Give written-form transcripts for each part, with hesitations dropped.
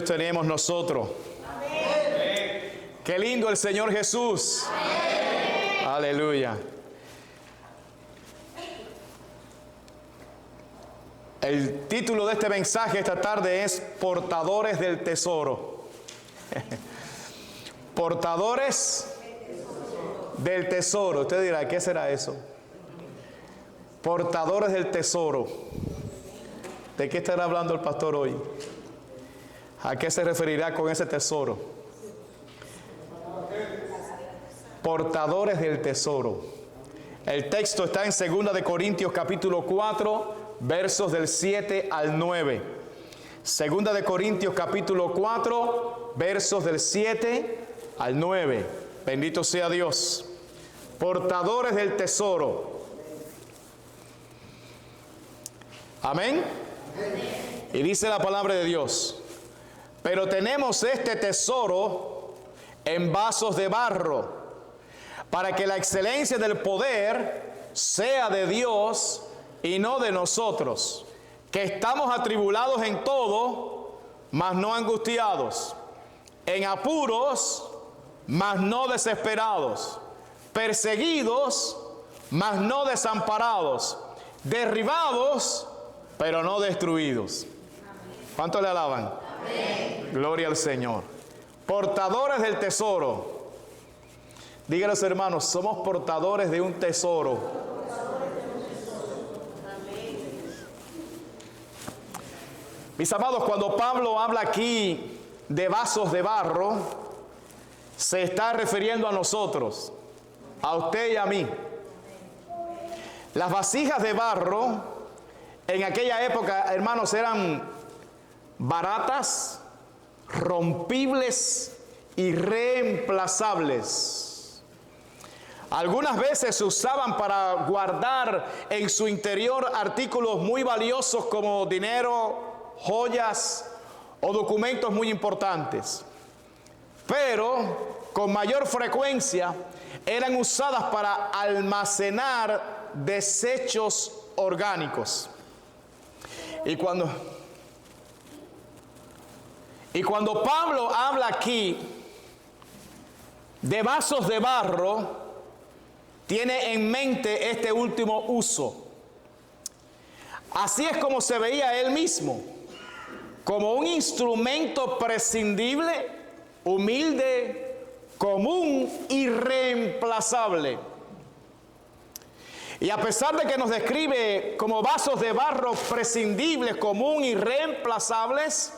tenemos nosotros. Amén. Qué lindo el Señor Jesús. Amén. Aleluya. El título de este mensaje esta tarde es Portadores del Tesoro. Portadores del Tesoro. Usted dirá, ¿qué será eso? Portadores del Tesoro. ¿De qué estará hablando el pastor hoy? ¿A qué se referirá con ese tesoro? Portadores del tesoro. El texto está en 2 de Corintios capítulo 4, versos del 7 al 9. 2 de Corintios capítulo 4, versos del 7 al 9. Bendito sea Dios. Portadores del tesoro. Amén. Y dice la palabra de Dios: pero tenemos este tesoro en vasos de barro, para que la excelencia del poder sea de Dios y no de nosotros, que estamos atribulados en todo, mas no angustiados, en apuros, mas no desesperados, perseguidos, mas no desamparados, derribados, pero no destruidos. ¿Cuánto le alaban? Amén. Gloria al Señor. Portadores del tesoro. Díganle a los hermanos, somos portadores de un tesoro. Mis amados, cuando Pablo habla aquí de vasos de barro, se está refiriendo a nosotros, a usted y a mí. Las vasijas de barro en aquella época, hermanos, eran baratas, rompibles y reemplazables. Algunas veces se usaban para guardar en su interior artículos muy valiosos como dinero, joyas o documentos muy importantes. Pero con mayor frecuencia eran usadas para almacenar desechos orgánicos. Y cuando Pablo habla aquí de vasos de barro, tiene en mente este último uso. Así es como se veía él mismo, como un instrumento prescindible, humilde, común y reemplazable. Y a pesar de que nos describe como vasos de barro prescindibles, común y reemplazables,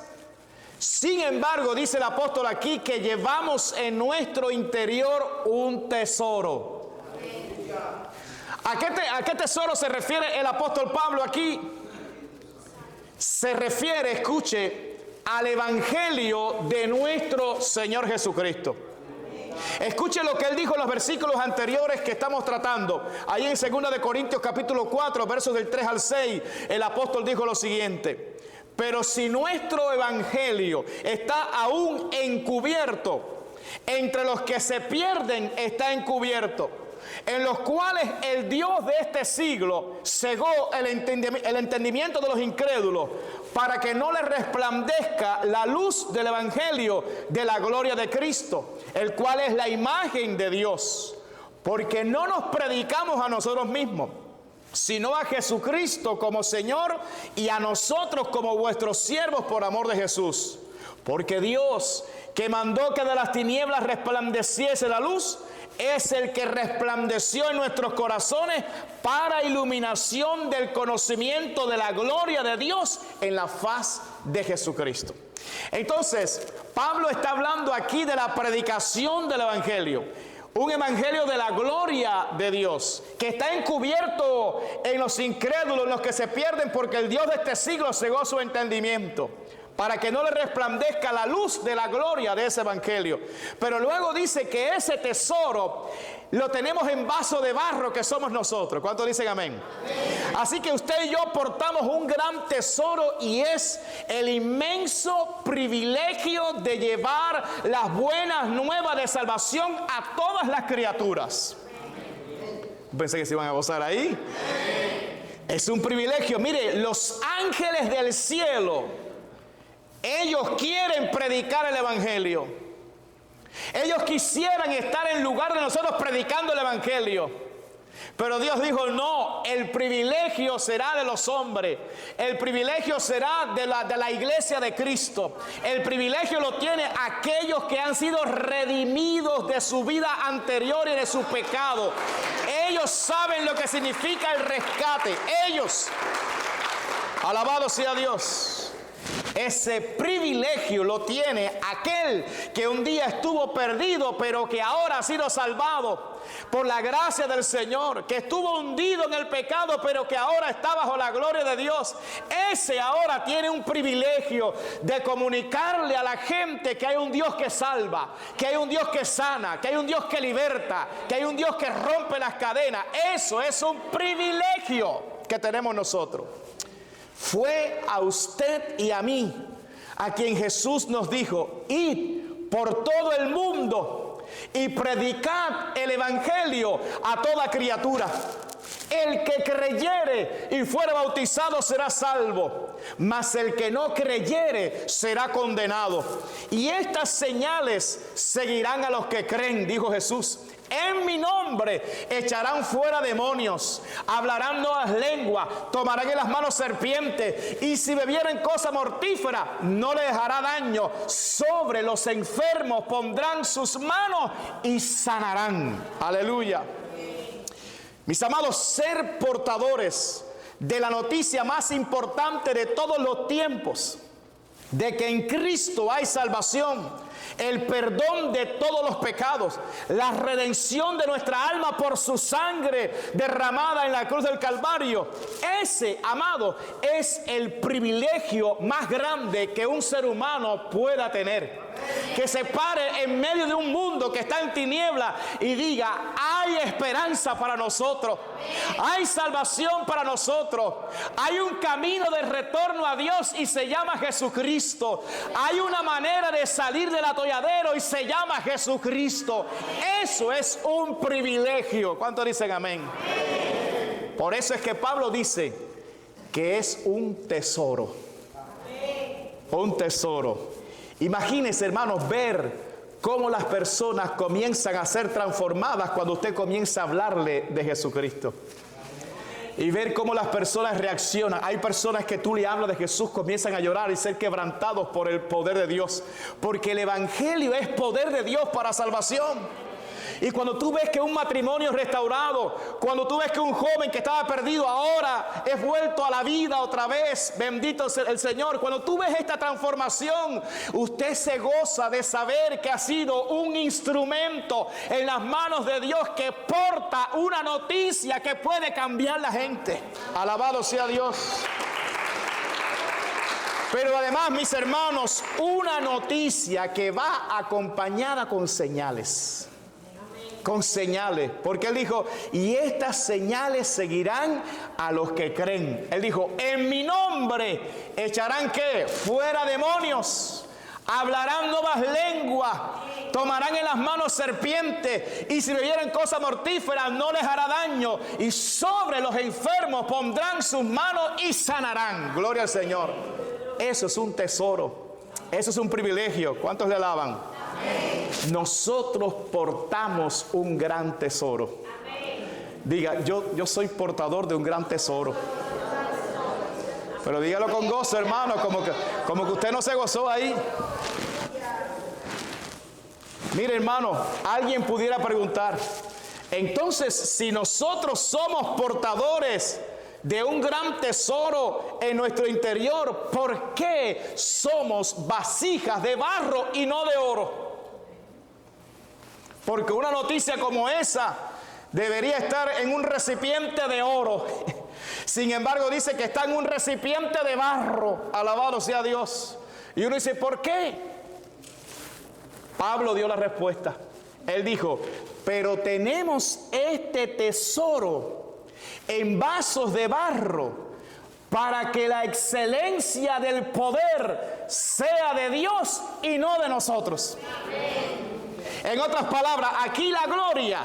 sin embargo, dice el apóstol aquí que llevamos en nuestro interior un tesoro. ¿A qué tesoro se refiere el apóstol Pablo aquí? Se refiere, escuche, al evangelio de nuestro Señor Jesucristo. Escuche lo que él dijo en los versículos anteriores que estamos tratando. Ahí en 2 de Corintios capítulo 4, versos del 3 al 6, el apóstol dijo lo siguiente: pero si nuestro evangelio está aún encubierto, entre los que se pierden está encubierto, en los cuales el Dios de este siglo cegó el entendimiento de los incrédulos, para que no les resplandezca la luz del evangelio de la gloria de Cristo, el cual es la imagen de Dios. Porque no nos predicamos a nosotros mismos, sino a Jesucristo como Señor, y a nosotros como vuestros siervos por amor de Jesús. Porque Dios, que mandó que de las tinieblas resplandeciese la luz, es el que resplandeció en nuestros corazones para iluminación del conocimiento de la gloria de Dios en la faz de Jesucristo. Entonces, Pablo está hablando aquí de la predicación del evangelio. Un evangelio de la gloria de Dios, que está encubierto en los incrédulos, en los que se pierden, porque el Dios de este siglo cegó su entendimiento, para que no le resplandezca la luz de la gloria de ese evangelio. Pero luego dice que ese tesoro lo tenemos en vaso de barro, que somos nosotros. ¿Cuántos dicen amén? Amén. Así que usted y yo portamos un gran tesoro, y es el inmenso privilegio de llevar las buenas nuevas de salvación a todas las criaturas. Pensé que se iban a gozar ahí. Amén. Es un privilegio. Mire, los ángeles del cielo Ellos quieren predicar el evangelio. Ellos quisieran estar en lugar de nosotros predicando el evangelio. Pero Dios dijo, no, el privilegio será de los hombres. El privilegio será de la iglesia de Cristo. El privilegio lo tienen aquellos que han sido redimidos de su vida anterior y de su pecado. Ellos saben lo que significa el rescate. Ellos, alabado sea Dios. Ese privilegio lo tiene aquel que un día estuvo perdido, pero que ahora ha sido salvado por la gracia del Señor, que estuvo hundido en el pecado, pero que ahora está bajo la gloria de Dios. Ese ahora tiene un privilegio de comunicarle a la gente que hay un Dios que salva, que hay un Dios que sana, que hay un Dios que liberta, que hay un Dios que rompe las cadenas. Eso es un privilegio que tenemos nosotros. Fue a usted y a mí a quien Jesús nos dijo: id por todo el mundo y predicad el evangelio a toda criatura. El que creyere y fuere bautizado será salvo, mas el que no creyere será condenado. Y estas señales seguirán a los que creen, dijo Jesús. En mi nombre echarán fuera demonios, hablarán nuevas lenguas, tomarán en las manos serpientes, y si bebieren cosa mortífera no les hará daño. Sobre los enfermos pondrán sus manos y sanarán. Aleluya. Mis amados, ser portadores de la noticia más importante de todos los tiempos, de que en Cristo hay salvación, el perdón de todos los pecados, la redención de nuestra alma por su sangre derramada en la cruz del Calvario. Ese, amado, es el privilegio más grande que un ser humano pueda tener. Que se pare en medio de un mundo que está en tiniebla y diga: hay esperanza para nosotros, hay salvación para nosotros, hay un camino de retorno a Dios y se llama Jesucristo, hay una manera de salir del atolladero y se llama Jesucristo. Eso es un privilegio. ¿Cuántos dicen amén? Por eso es que Pablo dice que es un tesoro. Un tesoro. Imagínense, hermanos, ver cómo las personas comienzan a ser transformadas cuando usted comienza a hablarle de Jesucristo. Y ver cómo las personas reaccionan. Hay personas que tú le hablas de Jesús, comienzan a llorar y ser quebrantados por el poder de Dios. Porque el evangelio es poder de Dios para salvación. Y cuando tú ves que un matrimonio es restaurado, cuando tú ves que un joven que estaba perdido ahora es vuelto a la vida otra vez, bendito sea el Señor. Cuando tú ves esta transformación, usted se goza de saber que ha sido un instrumento en las manos de Dios que porta una noticia que puede cambiar la gente. Alabado sea Dios. Pero además, mis hermanos, una noticia que va acompañada con señales. Con señales, porque él dijo: y estas señales seguirán a los que creen. Él dijo: en mi nombre echarán ¿qué? Fuera demonios, hablarán nuevas lenguas, tomarán en las manos serpientes, y si bebieren cosa mortífera no les hará daño, y sobre los enfermos pondrán sus manos y sanarán. Gloria al Señor. Eso es un tesoro, eso es un privilegio. ¿Cuántos le alaban? Nosotros portamos un gran tesoro. Diga: yo soy portador de un gran tesoro. Pero dígalo con gozo, hermano, como que usted no se gozó ahí. Mire, hermano, alguien pudiera preguntar: entonces, si nosotros somos portadores de un gran tesoro en nuestro interior, ¿por qué somos vasijas de barro y no de oro? Porque una noticia como esa debería estar en un recipiente de oro. Sin embargo, dice que está en un recipiente de barro. Alabado sea Dios. Y uno dice: ¿por qué? Pablo dio la respuesta. Él dijo: pero tenemos este tesoro en vasos de barro, para que la excelencia del poder sea de Dios y no de nosotros. Amén. En otras palabras, aquí la gloria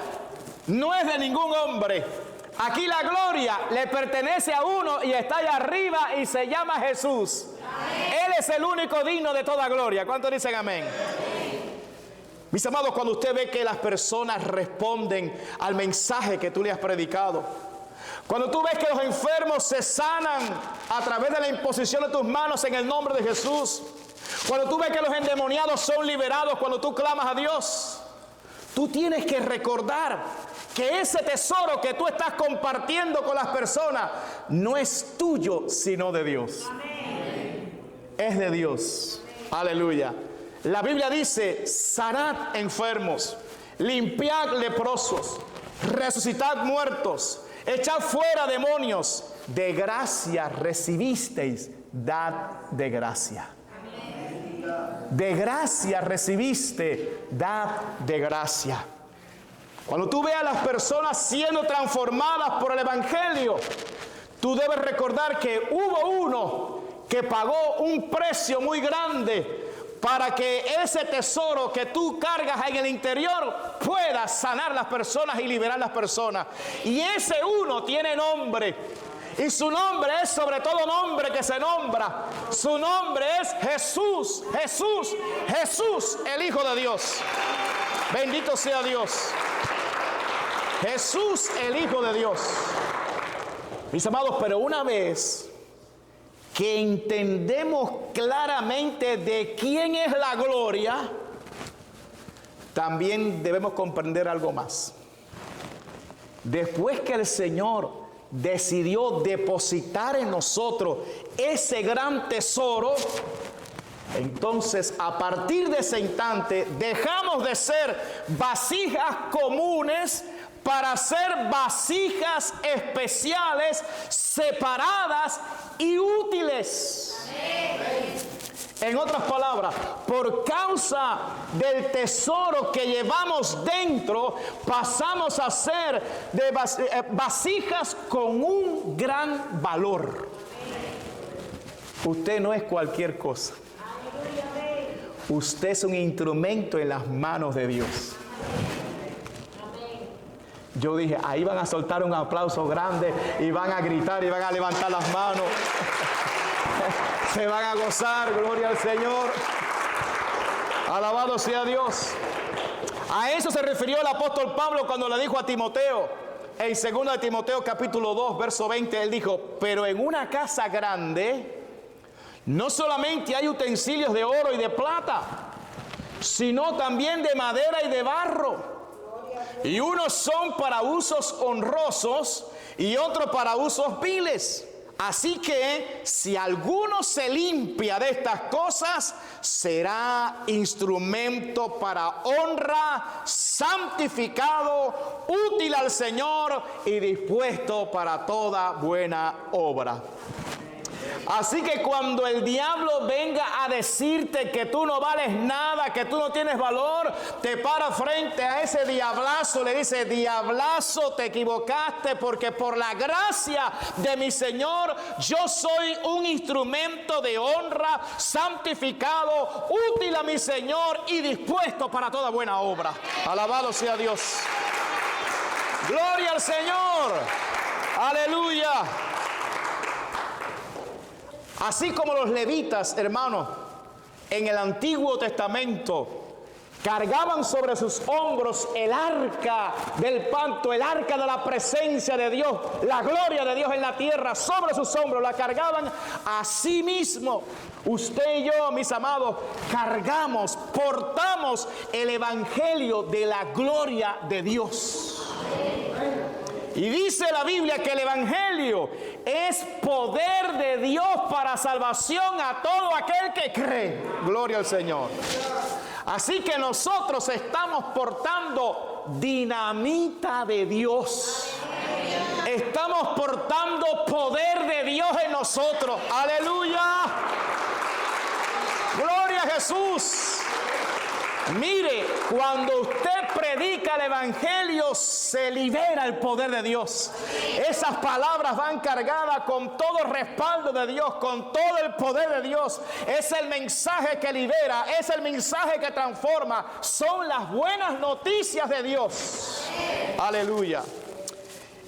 no es de ningún hombre. Aquí la gloria le pertenece a uno y está allá arriba y se llama Jesús. Amén. Él es es el único digno de toda gloria. ¿Cuántos dicen amén? Mis amados, cuando usted ve que las personas responden al mensaje que tú le has predicado, cuando tú ves que los enfermos se sanan a través de la imposición de tus manos en el nombre de Jesús, cuando tú ves que los endemoniados son liberados cuando tú clamas a Dios, tú tienes que recordar que ese tesoro que tú estás compartiendo con las personas no es tuyo, sino de Dios. Amén. Es de Dios. Aleluya. La Biblia dice: sanad enfermos, limpiad leprosos, resucitad muertos, echad fuera demonios. De gracia recibisteis, dad de gracia. De gracia recibiste, dad de gracia. Cuando tú veas a las personas siendo transformadas por el Evangelio, tú debes recordar que hubo uno que pagó un precio muy grande para que ese tesoro que tú cargas en el interior pueda sanar las personas y liberar las personas. Y ese uno tiene nombre. Y su nombre es sobre todo nombre que se nombra. Su nombre es Jesús, Jesús, Jesús, el Hijo de Dios. Bendito sea Dios. Jesús, el Hijo de Dios. Mis amados, pero una vez que entendemos claramente de quién es la gloria, también debemos comprender algo más. Después que el Señor decidió depositar en nosotros ese gran tesoro, entonces a partir de ese instante dejamos de ser vasijas comunes para ser vasijas especiales, separadas y útiles. En otras palabras, por causa del tesoro que llevamos dentro, pasamos a ser de vasijas con un gran valor. Usted no es cualquier cosa. Usted es un instrumento en las manos de Dios. Yo dije, ahí van a soltar un aplauso grande y van a gritar y van a levantar las manos. Se van a gozar, gloria al Señor. Alabado sea Dios. A eso se refirió el apóstol Pablo cuando le dijo a Timoteo, en 2 de Timoteo capítulo 2, verso 20, él dijo: pero en una casa grande no solamente hay utensilios de oro y de plata, sino también de madera y de barro. Y unos son para usos honrosos y otros para usos viles. Así que si alguno se limpia de estas cosas, será instrumento para honra, santificado, útil al Señor y dispuesto para toda buena obra. Así que cuando el diablo venga a decirte que tú no vales nada, que tú no tienes valor, te para frente a ese diablazo, le dice: diablazo, te equivocaste, porque por la gracia de mi Señor yo soy un instrumento de honra, santificado, útil a mi Señor y dispuesto para toda buena obra. Alabado sea Dios. Gloria al Señor. Aleluya. Así como los levitas, hermanos, en el Antiguo Testamento cargaban sobre sus hombros el arca del pacto, el arca de la presencia de Dios, la gloria de Dios en la tierra, sobre sus hombros la cargaban. Así mismo, usted y yo, mis amados, cargamos, portamos el evangelio de la gloria de Dios. Y dice la Biblia que el evangelio es poder de Dios para salvación a todo aquel que cree. Gloria al Señor. Así que nosotros estamos portando dinamita de Dios. Estamos portando poder de Dios en nosotros. Aleluya. Gloria a Jesús. Mire, cuando usted predica el evangelio, se libera el poder de Dios. Esas palabras van cargadas con todo el respaldo de Dios, con todo el poder de Dios. Es el mensaje que libera, es el mensaje que transforma. Son las buenas noticias de Dios. Aleluya.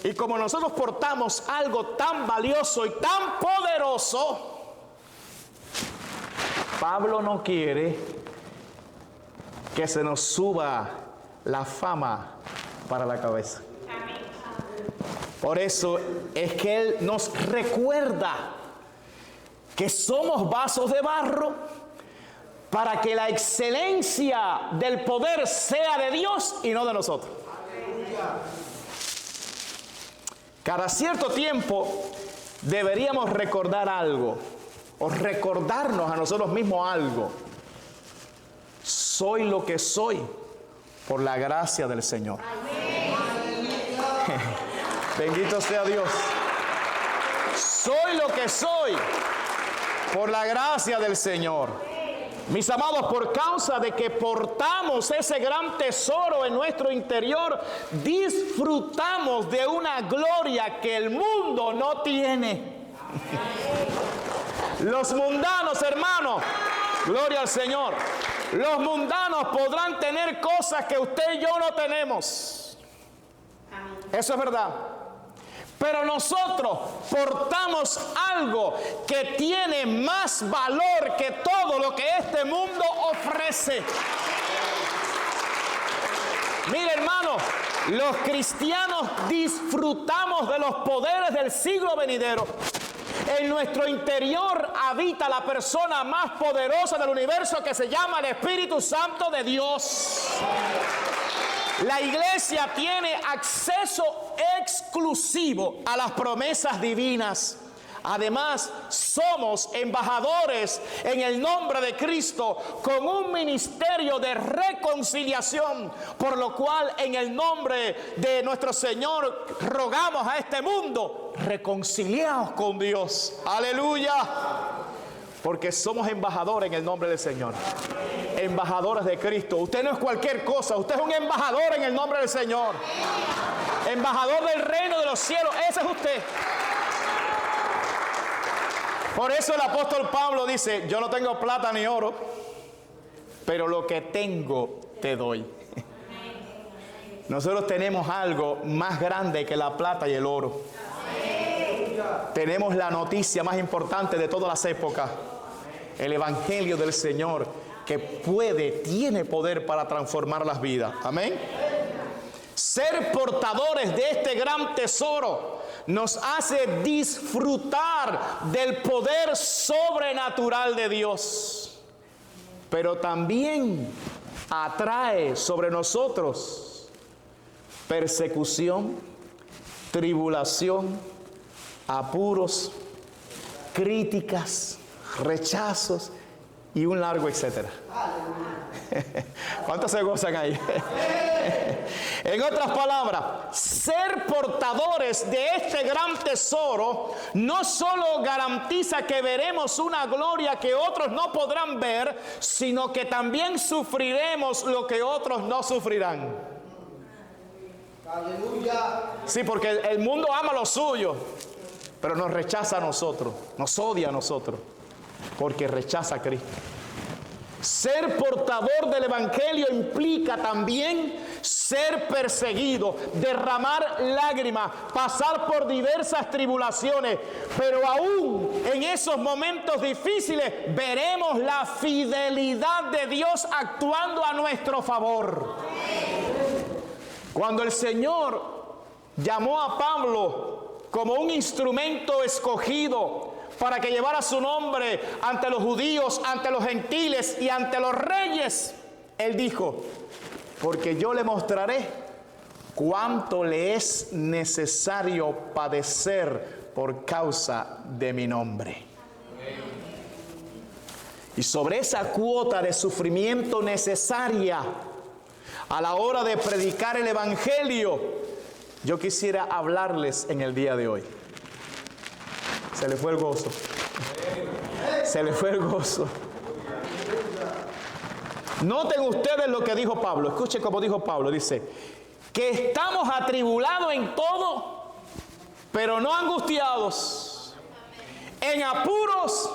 Y como nosotros portamos algo tan valioso y tan poderoso, Pablo no quiere que se nos suba la fama para la cabeza. Por eso es que Él nos recuerda que somos vasos de barro para que la excelencia del poder sea de Dios y no de nosotros. Cada cierto tiempo deberíamos recordar algo, o recordarnos a nosotros mismos algo. Soy lo que soy por la gracia del Señor. Bendito sea Dios. Soy lo que soy por la gracia del Señor. Mis amados, por causa de que portamos ese gran tesoro en nuestro interior, disfrutamos de una gloria que el mundo no tiene. Los mundanos, hermanos, gloria al Señor, los mundanos podrán tener cosas que usted y yo no tenemos. Eso es verdad. Pero nosotros portamos algo que tiene más valor que todo lo que este mundo ofrece. Mire, hermano, los cristianos disfrutamos de los poderes del siglo venidero. En nuestro interior habita la persona más poderosa del universo, que se llama el Espíritu Santo de Dios. La iglesia tiene acceso exclusivo a las promesas divinas. Además, somos embajadores en el nombre de Cristo con un ministerio de reconciliación, por lo cual en el nombre de nuestro Señor rogamos a este mundo: reconciliaos con Dios. Aleluya. Porque somos embajadores en el nombre del Señor. Embajadores de Cristo. Usted no es cualquier cosa, usted es un embajador en el nombre del Señor. Embajador del reino de los cielos, ese es usted. Por eso el apóstol Pablo dice: yo no tengo plata ni oro, pero lo que tengo te doy. Nosotros tenemos algo más grande que la plata y el oro. Tenemos la noticia más importante de todas las épocas, el Evangelio del Señor, que tiene poder para transformar las vidas. Amén. Ser portadores de este gran tesoro nos hace disfrutar del poder sobrenatural de Dios, pero también atrae sobre nosotros persecución, tribulación, apuros, críticas, rechazos y un largo etcétera. ¿Cuántos se gozan ahí? En otras palabras, ser portadores de este gran tesoro no solo garantiza que veremos una gloria que otros no podrán ver, sino que también sufriremos lo que otros no sufrirán. Aleluya. Sí, porque el mundo ama lo suyo, pero nos rechaza a nosotros, nos odia a nosotros, porque rechaza a Cristo. Ser portador del Evangelio implica también ser perseguido, derramar lágrimas, pasar por diversas tribulaciones, pero aún en esos momentos difíciles veremos la fidelidad de Dios actuando a nuestro favor. Cuando el Señor llamó a Pablo como un instrumento escogido para que llevara su nombre ante los judíos, ante los gentiles y ante los reyes, Él dijo: porque yo le mostraré cuánto le es necesario padecer por causa de mi nombre. Y sobre esa cuota de sufrimiento necesaria a la hora de predicar el Evangelio, yo quisiera hablarles en el día de hoy. Se le fue el gozo. Se le fue el gozo. Noten ustedes lo que dijo Pablo. Escuchen cómo dijo Pablo. Dice: que estamos atribulados en todo, pero no angustiados, en apuros,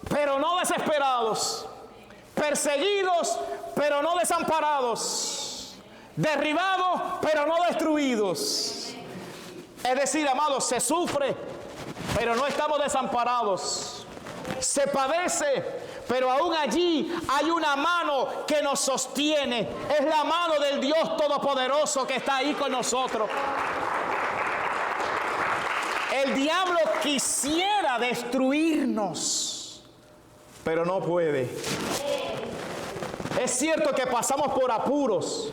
pero no desesperados, perseguidos, pero no desamparados, derribados, pero no destruidos. Es decir, amados, se sufre, pero no estamos desamparados. Se padece, Pero aún allí hay una mano que nos sostiene. Es la mano del Dios Todopoderoso que está ahí con nosotros. El diablo quisiera destruirnos, pero no puede. Es cierto que pasamos por apuros,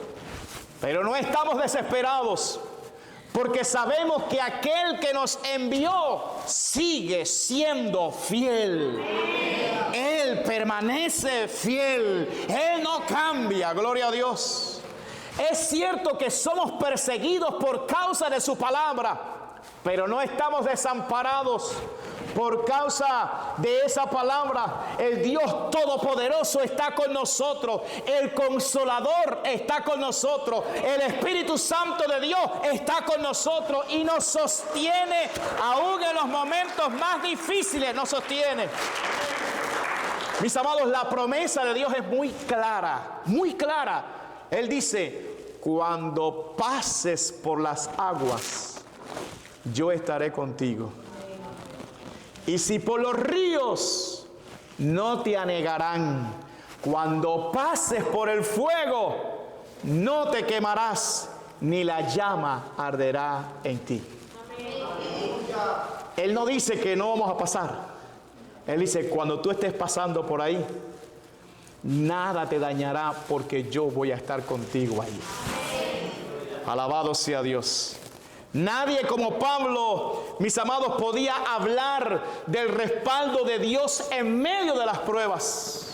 pero no estamos desesperados, porque sabemos que aquel que nos envió sigue siendo fiel. Él permanece fiel. Él no cambia. Gloria a Dios. Es cierto que somos perseguidos por causa de su palabra, pero no estamos desamparados. Por causa de esa palabra, el Dios Todopoderoso está con nosotros. El Consolador está con nosotros. El Espíritu Santo de Dios está con nosotros y nos sostiene, aún en los momentos más difíciles, nos sostiene. Mis amados, la promesa de Dios es muy clara, muy clara. Él dice: cuando pases por las aguas, yo estaré contigo. Y si por los ríos, no te anegarán. Cuando pases por el fuego, no te quemarás, ni la llama arderá en ti. Él no dice que no vamos a pasar. Él dice: cuando tú estés pasando por ahí, nada te dañará, porque yo voy a estar contigo ahí. Alabado sea Dios. Nadie como Pablo, mis amados, podía hablar del respaldo de Dios en medio de las pruebas.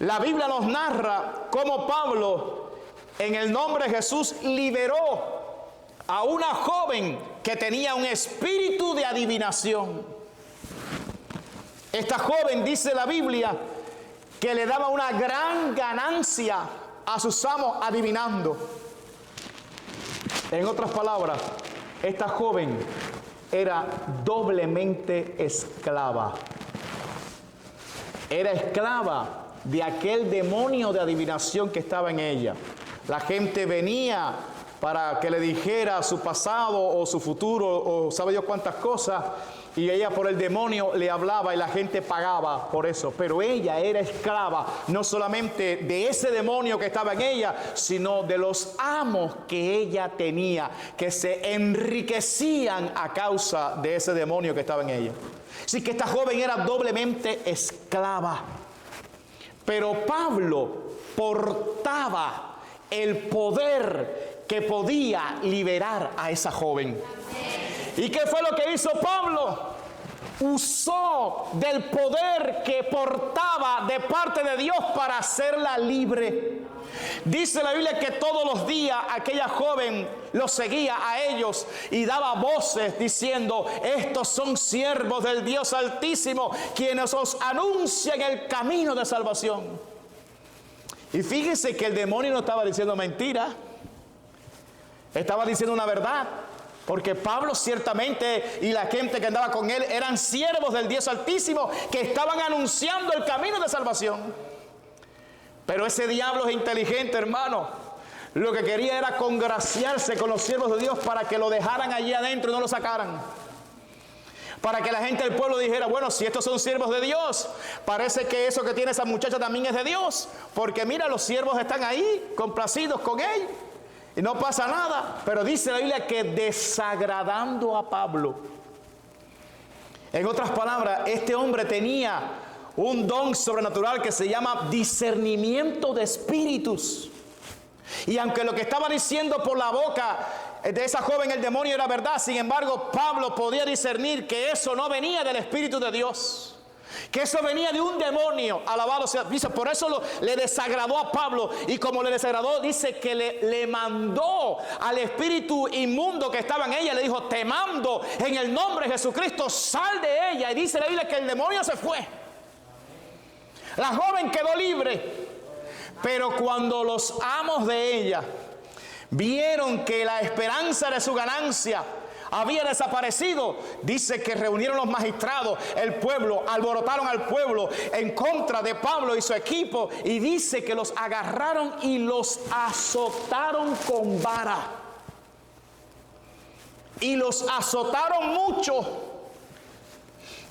La Biblia nos narra cómo Pablo, en el nombre de Jesús, liberó a una joven que tenía un espíritu de adivinación. Esta joven, dice la Biblia, que le daba una gran ganancia a sus amos adivinando. En otras palabras, esta joven era doblemente esclava. Era esclava de aquel demonio de adivinación que estaba en ella. La gente venía para que le dijera su pasado o su futuro o sabe Dios cuántas cosas, y ella por el demonio le hablaba y la gente pagaba por eso. Pero ella era esclava no solamente de ese demonio que estaba en ella, sino de los amos que ella tenía, que se enriquecían a causa de ese demonio que estaba en ella. Así que esta joven era doblemente esclava. Pero Pablo portaba el poder que podía liberar a esa joven. ¿Y qué fue lo que hizo Pablo? Usó del poder que portaba de parte de Dios para hacerla libre. Dice la Biblia que todos los días aquella joven los seguía a ellos y daba voces diciendo: estos son siervos del Dios Altísimo, quienes os anuncian el camino de salvación. Y fíjense que el demonio no estaba diciendo mentira, estaba diciendo una verdad. Porque Pablo ciertamente y la gente que andaba con él eran siervos del Dios Altísimo que estaban anunciando el camino de salvación. Pero ese diablo es inteligente, hermano. Lo que quería era congraciarse con los siervos de Dios para que lo dejaran allí adentro y no lo sacaran. Para que la gente del pueblo dijera: bueno, si estos son siervos de Dios, parece que eso que tiene esa muchacha también es de Dios. Porque mira, los siervos están ahí complacidos con él y no pasa nada. Pero dice la Biblia que desagradando a Pablo. En otras palabras, este hombre tenía un don sobrenatural que se llama discernimiento de espíritus. Y aunque lo que estaba diciendo por la boca de esa joven el demonio era verdad, sin embargo Pablo podía discernir que eso no venía del Espíritu de Dios, que eso venía de un demonio. Alabado sea. Dice, por eso le desagradó a Pablo. Y como le desagradó, dice que le mandó al espíritu inmundo que estaba en ella. Le dijo: te mando en el nombre de Jesucristo, sal de ella. Y dice la Biblia que el demonio se fue. La joven quedó libre. Pero cuando los amos de ella vieron que la esperanza de su ganancia había desaparecido, dice que reunieron los magistrados, el pueblo, alborotaron al pueblo en contra de Pablo y su equipo, y dice que los agarraron y los azotaron con vara. Y los azotaron mucho.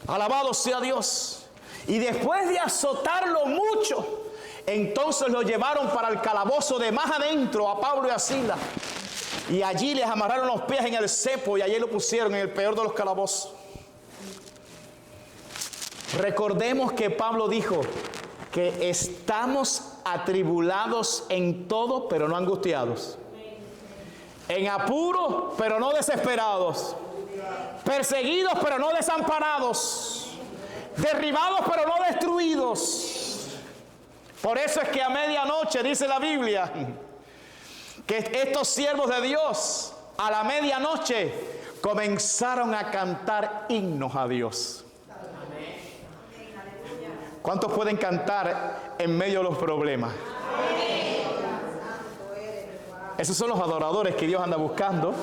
Alabado sea Dios. Y después de azotarlo mucho, entonces lo llevaron para el calabozo de más adentro a Pablo y a Silas. Y allí les amarraron los pies en el cepo y allí lo pusieron en el peor de los calabozos. Recordemos que Pablo dijo que estamos atribulados en todo, pero no angustiados. En apuro, pero no desesperados. Perseguidos, pero no desamparados. Derribados, pero no destruidos. Por eso es que a medianoche, dice la Biblia, que estos siervos de Dios, a la medianoche, comenzaron a cantar himnos a Dios. ¿Cuántos pueden cantar en medio de los problemas? Esos son los adoradores que Dios anda buscando.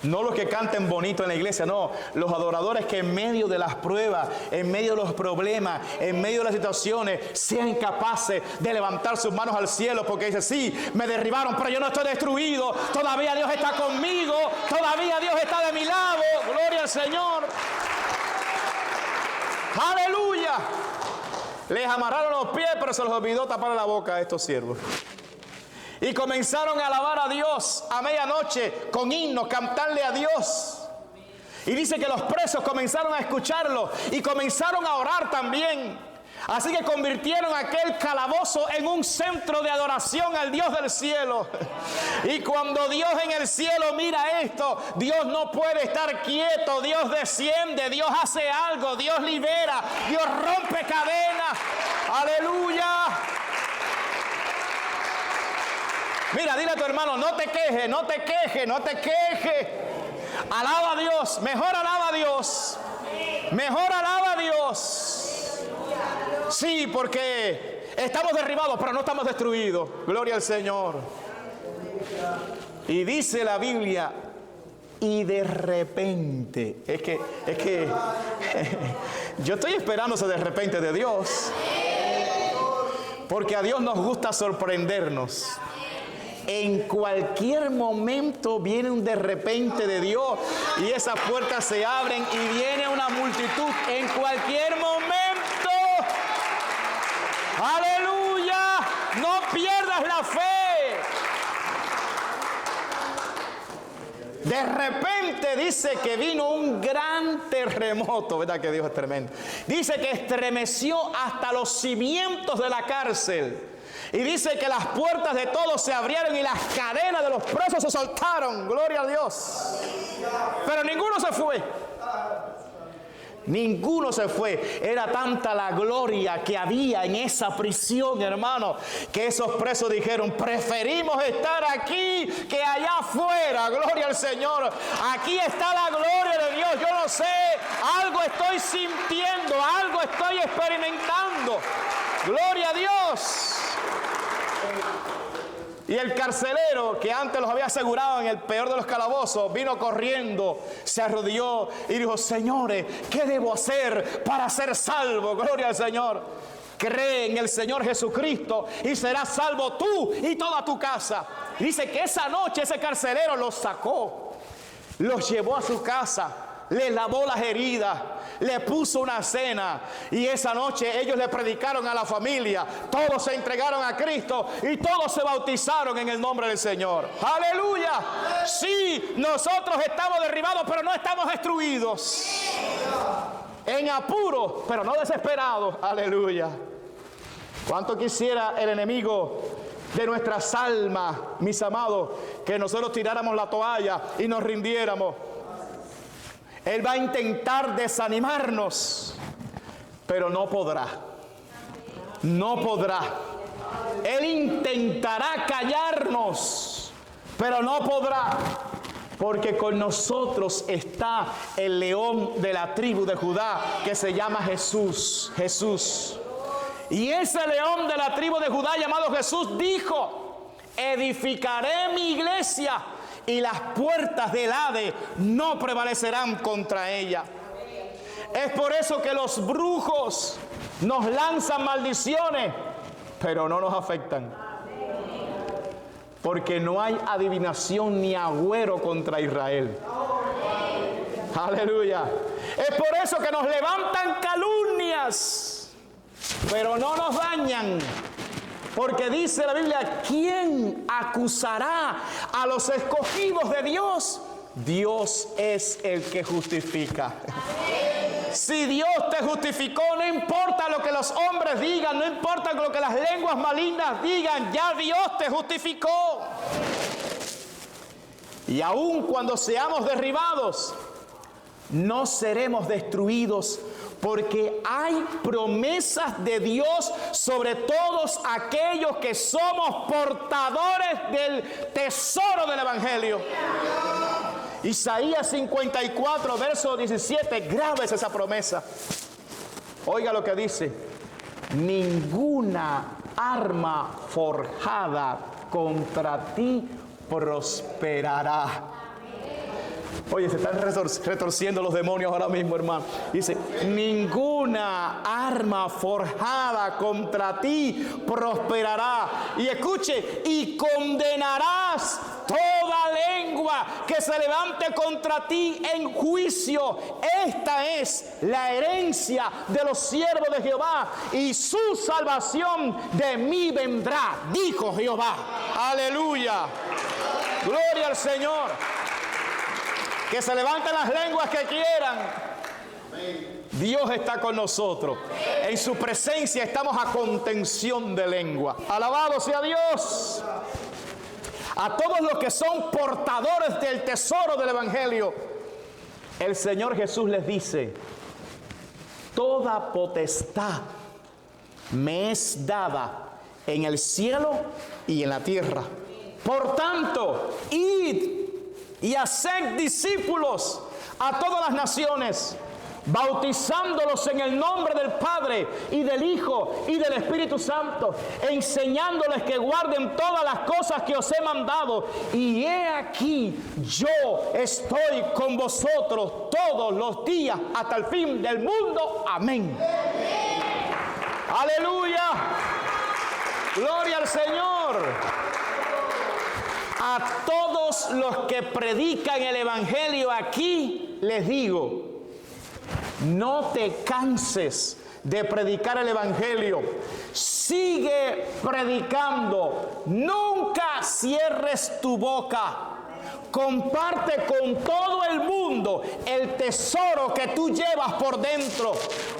No los que canten bonito en la iglesia, no. Los adoradores que en medio de las pruebas, en medio de los problemas, en medio de las situaciones, sean capaces de levantar sus manos al cielo, porque dice, sí, me derribaron, pero yo no estoy destruido. Todavía Dios está conmigo. Todavía Dios está de mi lado. Gloria al Señor. ¡Aleluya! Les amarraron los pies, pero se los olvidó tapar la boca a estos siervos. Y comenzaron a alabar a Dios a medianoche con himnos, cantarle a Dios. Y dice que los presos comenzaron a escucharlo y comenzaron a orar también. Así que convirtieron aquel calabozo en un centro de adoración al Dios del cielo. Y cuando Dios en el cielo mira esto, Dios no puede estar quieto. Dios desciende, Dios hace algo, Dios libera, Dios rompe cadenas. ¡Aleluya! Mira, dile a tu hermano, no te quejes, no te quejes, no te quejes. Alaba a Dios, mejor alaba a Dios. Mejor alaba a Dios. Sí, porque estamos derribados, pero no estamos destruidos. Gloria al Señor. Y dice la Biblia, y de repente, es que yo estoy esperando ese de repente de Dios. Porque a Dios nos gusta sorprendernos. En cualquier momento viene un de repente de Dios y esas puertas se abren y viene una multitud. En cualquier momento. ¡Aleluya! No pierdas la fe. De repente dice que vino un gran terremoto, ¿verdad que Dios es tremendo? Dice que estremeció hasta los cimientos de la cárcel. Y dice que las puertas de todos se abrieron y las cadenas de los presos se soltaron. Gloria a Dios. Pero ninguno se fue. Ninguno se fue. Era tanta la gloria que había en esa prisión, hermano, que esos presos dijeron, preferimos estar aquí que allá afuera. Gloria al Señor. Aquí está la gloria de Dios. Yo no sé, algo estoy sintiendo, algo estoy experimentando. Gloria a Dios. Y el carcelero, que antes los había asegurado en el peor de los calabozos, vino corriendo, se arrodilló y dijo, señores, ¿qué debo hacer para ser salvo? Gloria al Señor. Cree en el Señor Jesucristo y serás salvo tú y toda tu casa. Dice que esa noche ese carcelero los sacó, los llevó a su casa, le lavó las heridas, le puso una cena y esa noche ellos le predicaron a la familia. Todos se entregaron a Cristo y todos se bautizaron en el nombre del Señor. ¡Aleluya! Sí, nosotros estamos derribados, pero no estamos destruidos. En apuro, pero no desesperados. ¡Aleluya! ¿Cuánto quisiera el enemigo de nuestras almas, mis amados, que nosotros tiráramos la toalla y nos rindiéramos? Él va a intentar desanimarnos, pero no podrá. No podrá. Él intentará callarnos, pero no podrá. Porque con nosotros está el león de la tribu de Judá, que se llama Jesús. Jesús. Y ese león de la tribu de Judá llamado Jesús dijo, edificaré mi iglesia y las puertas del Hades no prevalecerán contra ella. Es por eso que los brujos nos lanzan maldiciones, pero no nos afectan. Porque no hay adivinación ni agüero contra Israel. Aleluya. Es por eso que nos levantan calumnias, pero no nos dañan. Porque dice la Biblia, ¿quién acusará a los escogidos de Dios? Dios es el que justifica. Si Dios te justificó, no importa lo que los hombres digan, no importa lo que las lenguas malignas digan, ya Dios te justificó. Y aun cuando seamos derribados, no seremos destruidos, porque hay promesas de Dios sobre todos aquellos que somos portadores del tesoro del Evangelio. Isaías 54, verso 17, grabes esa promesa. Oiga lo que dice: ninguna arma forjada contra ti prosperará. Oye, se están retorciendo los demonios ahora mismo, hermano. Dice, ninguna arma forjada contra ti prosperará. Y escuche, y condenarás toda lengua que se levante contra ti en juicio. Esta es la herencia de los siervos de Jehová, y su salvación de mí vendrá, dijo Jehová. Aleluya. Gloria al Señor. Que se levanten las lenguas que quieran. Dios está con nosotros. En su presencia estamos a contención de lengua. Alabado sea Dios. A todos los que son portadores del tesoro del Evangelio, el Señor Jesús les dice: toda potestad me es dada en el cielo y en la tierra. Por tanto, id y haced discípulos a todas las naciones, bautizándolos en el nombre del Padre y del Hijo y del Espíritu Santo, enseñándoles que guarden todas las cosas que os he mandado. Y he aquí, yo estoy con vosotros todos los días hasta el fin del mundo. Amén. Aleluya. Gloria al Señor. A todos los que predican el Evangelio aquí les digo: no te canses de predicar el Evangelio. Sigue predicando. Nunca cierres tu boca. Comparte con todo el mundo el tesoro que tú llevas por dentro,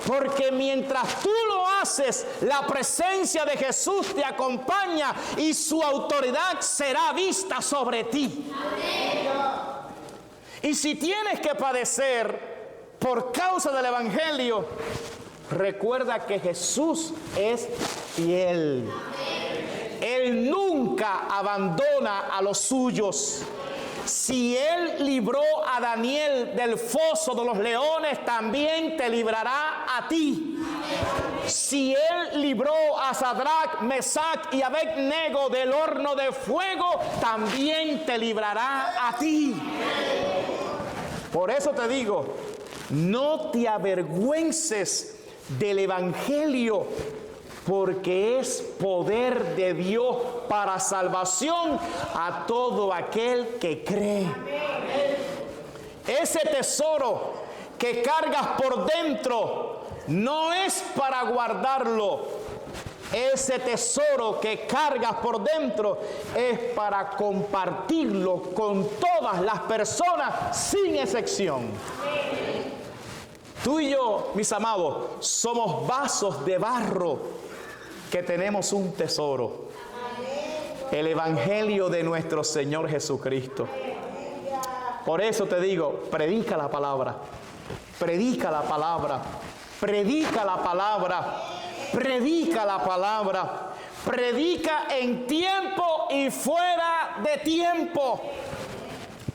porque mientras tú lo haces, la presencia de Jesús te acompaña y su autoridad será vista sobre ti. Y si tienes que padecer por causa del Evangelio, recuerda que Jesús es fiel. Él nunca abandona a los suyos. Si Él libró a Daniel del foso de los leones, también te librará a ti. Si Él libró a Sadrach, Mesach y Abednego del horno de fuego, también te librará a ti. Por eso te digo, no te avergüences del Evangelio, porque es poder de Dios para salvación a todo aquel que cree. Ese tesoro que cargas por dentro no es para guardarlo. Ese tesoro que cargas por dentro es para compartirlo con todas las personas sin excepción. Tú y yo, mis amados, somos vasos de barro que tenemos un tesoro, el Evangelio de nuestro Señor Jesucristo. Por eso te digo, predica la palabra, predica la palabra, predica la palabra, predica la palabra, predica en tiempo y fuera de tiempo.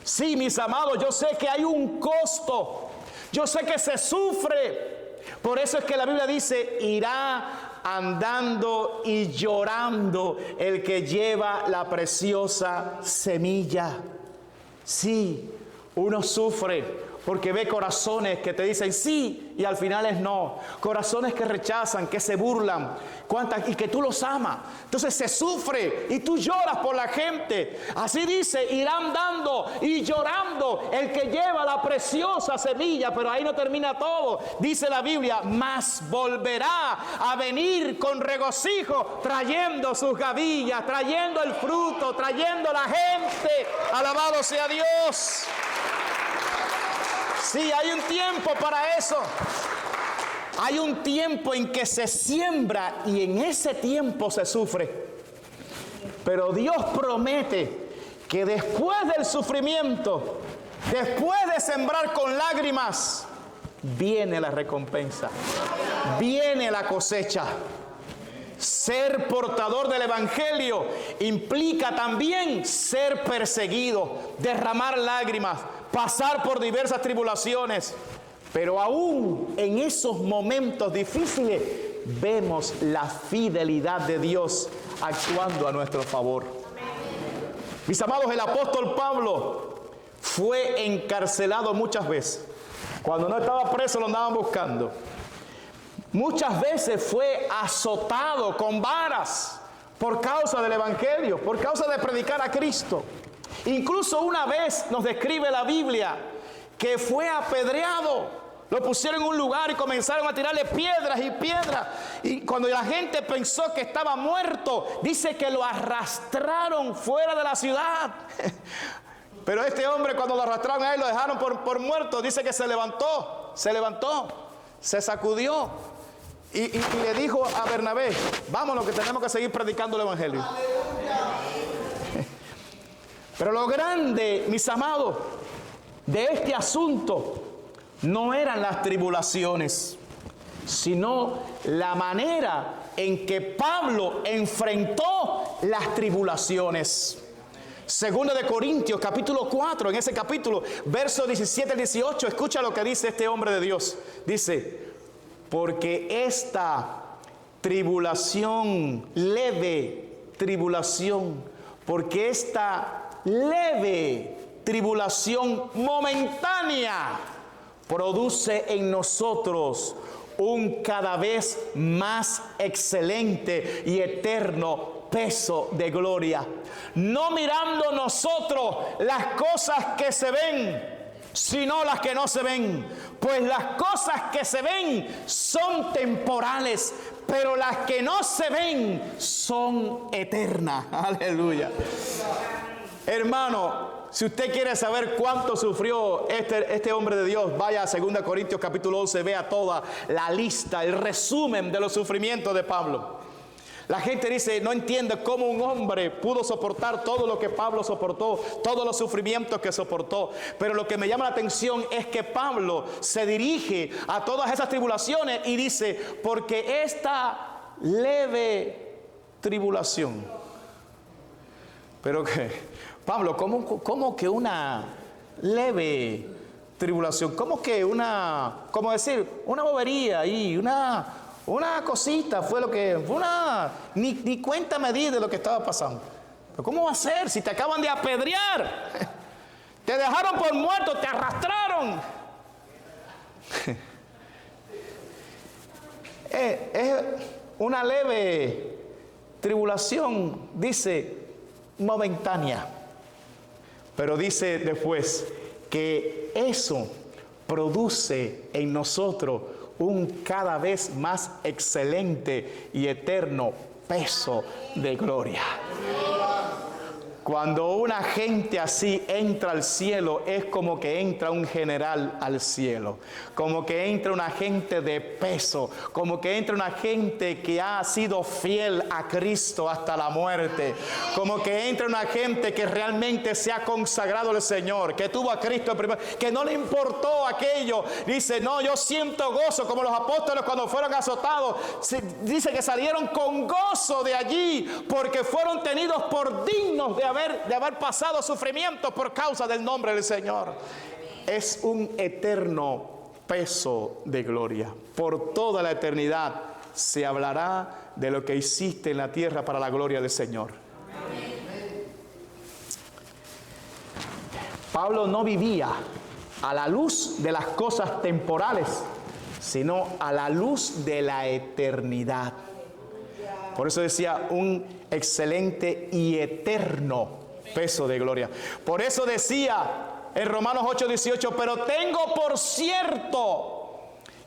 Sí, mis amados, yo sé que hay un costo, yo sé que se sufre. Por eso es que la Biblia dice: irá andando y llorando el que lleva la preciosa semilla. Sí, uno sufre, porque ve corazones que te dicen sí y al final es no. Corazones que rechazan, que se burlan, y que tú los amas. Entonces se sufre y tú lloras por la gente. Así dice, irán dando y llorando el que lleva la preciosa semilla, pero ahí no termina todo. Dice la Biblia, mas volverá a venir con regocijo, trayendo sus gavillas, trayendo el fruto, trayendo la gente. Alabado sea Dios. Sí, hay un tiempo para eso. Hay un tiempo en que se siembra y en ese tiempo se sufre. Pero Dios promete que después del sufrimiento, después de sembrar con lágrimas, viene la recompensa, viene la cosecha. Ser portador del Evangelio implica también ser perseguido, derramar lágrimas, pasar por diversas tribulaciones. Pero aún en esos momentos difíciles vemos la fidelidad de Dios actuando a nuestro favor. Mis amados, el apóstol Pablo fue encarcelado muchas veces. Cuando no estaba preso lo andaban buscando. Muchas veces fue azotado con varas por causa del Evangelio, por causa de predicar a Cristo. Incluso una vez nos describe la Biblia que fue apedreado. Lo pusieron en un lugar y comenzaron a tirarle piedras y piedras. Y cuando la gente pensó que estaba muerto, dice que lo arrastraron fuera de la ciudad. Pero este hombre, cuando lo arrastraron a él, lo dejaron por muerto. Dice que se levantó, se sacudió y le dijo a Bernabé, vámonos que tenemos que seguir predicando el Evangelio. Pero lo grande, mis amados, de este asunto no eran las tribulaciones, sino la manera en que Pablo enfrentó las tribulaciones. Segunda de Corintios, capítulo 4, en ese capítulo, versos 17 al 18, escucha lo que dice este hombre de Dios. Dice, porque esta tribulación, leve tribulación, porque esta leve tribulación momentánea produce en nosotros un cada vez más excelente y eterno peso de gloria, no mirando nosotros las cosas que se ven, sino las que no se ven, pues las cosas que se ven son temporales, pero las que no se ven son eternas. Aleluya. Hermano, si usted quiere saber cuánto sufrió este hombre de Dios, vaya a 2 Corintios capítulo 11, vea toda la lista, el resumen de los sufrimientos de Pablo. La gente dice, no entiende cómo un hombre pudo soportar todo lo que Pablo soportó, todos los sufrimientos que soportó. Pero lo que me llama la atención es que Pablo se dirige a todas esas tribulaciones y dice, porque esta leve tribulación. Pero que, Pablo, ¿cómo que una leve tribulación? ¿Cómo que una bobería ahí, una cosita fue lo que, ni cuenta me di de lo que estaba pasando? ¿Pero cómo va a ser si te acaban de apedrear? Te dejaron por muerto, te arrastraron. Es una leve tribulación, dice, momentánea. Pero dice después que eso produce en nosotros un cada vez más excelente y eterno peso de gloria. Cuando una gente así entra al cielo, es como que entra un general al cielo, como que entra una gente de peso, como que entra una gente que ha sido fiel a Cristo hasta la muerte, como que entra una gente que realmente se ha consagrado al Señor, que tuvo a Cristo primero, que no le importó aquello. Dice, no, yo siento gozo, como los apóstoles cuando fueron azotados, dice que salieron con gozo de allí, porque fueron tenidos por dignos de haber pasado sufrimiento por causa del nombre del Señor. Es un eterno peso de gloria. Por toda la eternidad se hablará de lo que hiciste en la tierra para la gloria del Señor. Pablo no vivía a la luz de las cosas temporales, sino a la luz de la eternidad. Por eso decía, un excelente y eterno peso de gloria. Por eso decía en Romanos 8:18, pero tengo por cierto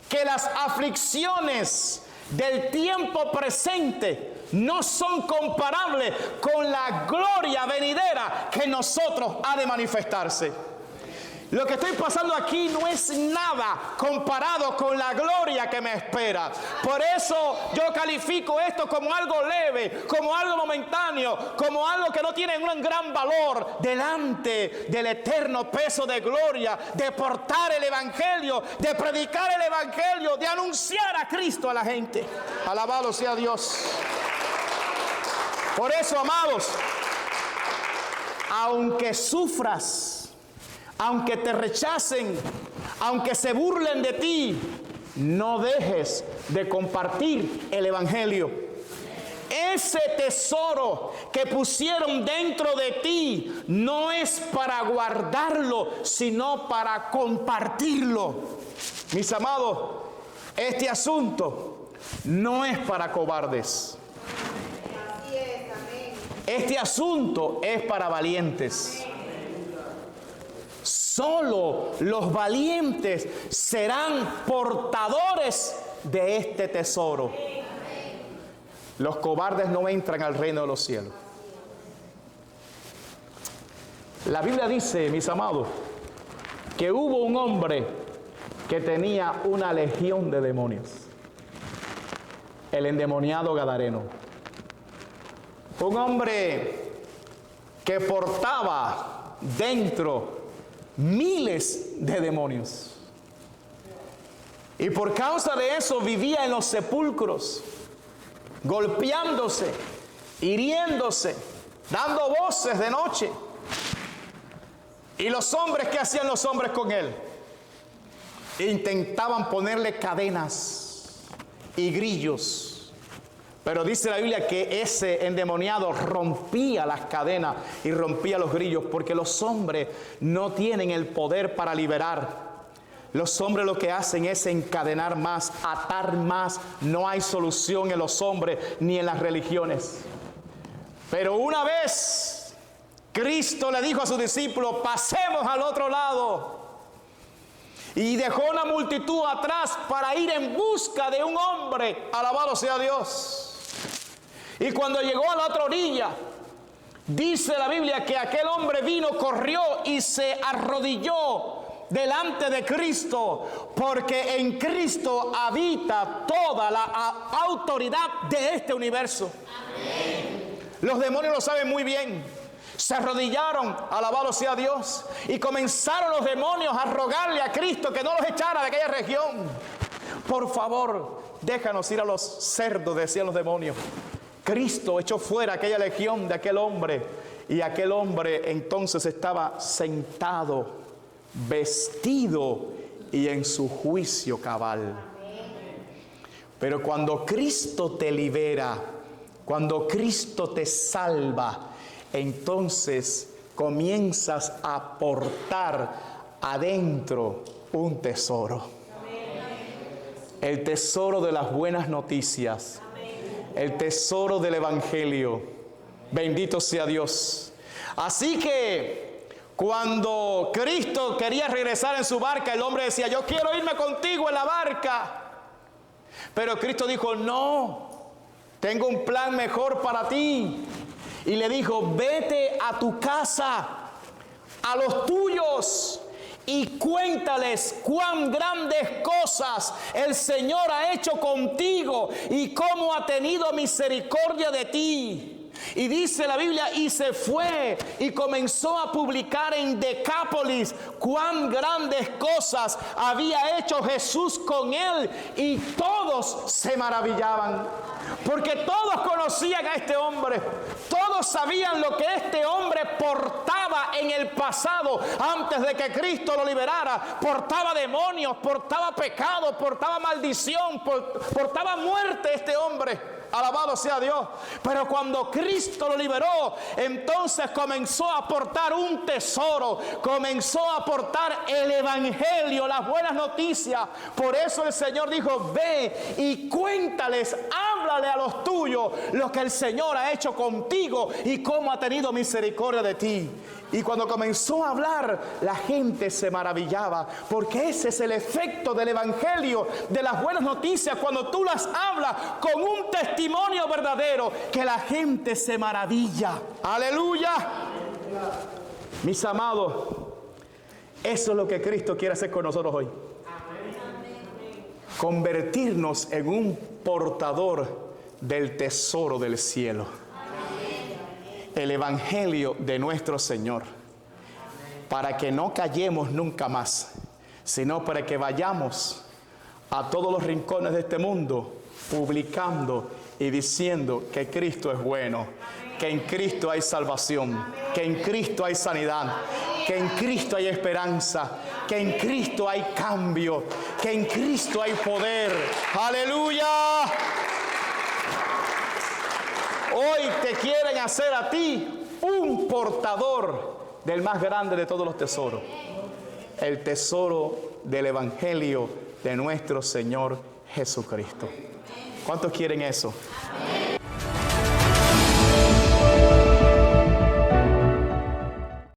que las aflicciones del tiempo presente no son comparables con la gloria venidera que en nosotros ha de manifestarse. Lo que estoy pasando aquí no es nada comparado con la gloria que me espera. Por eso yo califico esto como algo leve, como algo momentáneo, como algo que no tiene un gran valor delante del eterno peso de gloria, de portar el evangelio, de predicar el evangelio, de anunciar a Cristo a la gente. Alabado sea Dios. Por eso, amados, aunque sufras, aunque te rechacen, aunque se burlen de ti, no dejes de compartir el evangelio. Ese tesoro que pusieron dentro de ti no es para guardarlo, sino para compartirlo. Mis amados, este asunto no es para cobardes. Este asunto es para valientes. Solo los valientes serán portadores de este tesoro. Los cobardes no entran al reino de los cielos. La Biblia dice, mis amados, que hubo un hombre que tenía una legión de demonios. El endemoniado Gadareno. Un hombre que portaba dentro miles de demonios. Y por causa de eso vivía en los sepulcros, golpeándose, hiriéndose, dando voces de noche. Y los hombres, ¿qué hacían los hombres con él? Intentaban ponerle cadenas y grillos. Pero dice la Biblia que ese endemoniado rompía las cadenas y rompía los grillos, porque los hombres no tienen el poder para liberar. Los hombres lo que hacen es encadenar más, atar más. No hay solución en los hombres ni en las religiones. Pero una vez Cristo le dijo a sus discípulos, pasemos al otro lado. Y dejó una multitud atrás para ir en busca de un hombre. Alabado sea Dios. Y cuando llegó a la otra orilla, dice la Biblia que aquel hombre vino, corrió y se arrodilló delante de Cristo, porque en Cristo habita toda la autoridad de este universo. Amén. Los demonios lo saben muy bien. Se arrodillaron, alabado sea Dios, y comenzaron los demonios a rogarle a Cristo que no los echara de aquella región. Por favor, déjanos ir a los cerdos, decían los demonios. Cristo echó fuera aquella legión de aquel hombre, y aquel hombre entonces estaba sentado, vestido y en su juicio cabal. Pero cuando Cristo te libera, cuando Cristo te salva, entonces comienzas a portar adentro un tesoro. El tesoro de las buenas noticias. El tesoro del evangelio. Bendito sea Dios. Así que cuando Cristo quería regresar en su barca, el hombre decía, yo quiero irme contigo en la barca. Pero Cristo dijo, no, tengo un plan mejor para ti. Y le dijo, vete a tu casa, a los tuyos, y cuéntales cuán grandes cosas el Señor ha hecho contigo y cómo ha tenido misericordia de ti. Y dice la Biblia, y se fue y comenzó a publicar en Decápolis cuán grandes cosas había hecho Jesús con él, y todos se maravillaban. Porque todos conocían a este hombre, todos Todos sabían lo que este hombre portaba en el pasado, antes de que Cristo lo liberara. Portaba demonios, portaba pecado, portaba maldición, portaba muerte este hombre. Alabado sea Dios. Pero cuando Cristo lo liberó, entonces comenzó a aportar un tesoro, comenzó a aportar el evangelio, las buenas noticias. Por eso el Señor dijo: ve y cuéntales, háblale a los tuyos lo que el Señor ha hecho contigo y cómo ha tenido misericordia de ti. Y cuando comenzó a hablar, la gente se maravillaba, porque ese es el efecto del evangelio, de las buenas noticias. Cuando tú las hablas con un testimonio verdadero, que la gente se maravilla. ¡Aleluya! Mis amados, eso es lo que Cristo quiere hacer con nosotros hoy. Convertirnos en un portador del tesoro del cielo. El evangelio de nuestro Señor, para que no callemos nunca más, sino para que vayamos a todos los rincones de este mundo publicando y diciendo que Cristo es bueno, que en Cristo hay salvación, que en Cristo hay sanidad, que en Cristo hay esperanza, que en Cristo hay cambio, que en Cristo hay poder. ¡Aleluya! Hoy te quieren hacer a ti un portador del más grande de todos los tesoros, el tesoro del evangelio de nuestro Señor Jesucristo. ¿Cuántos quieren eso?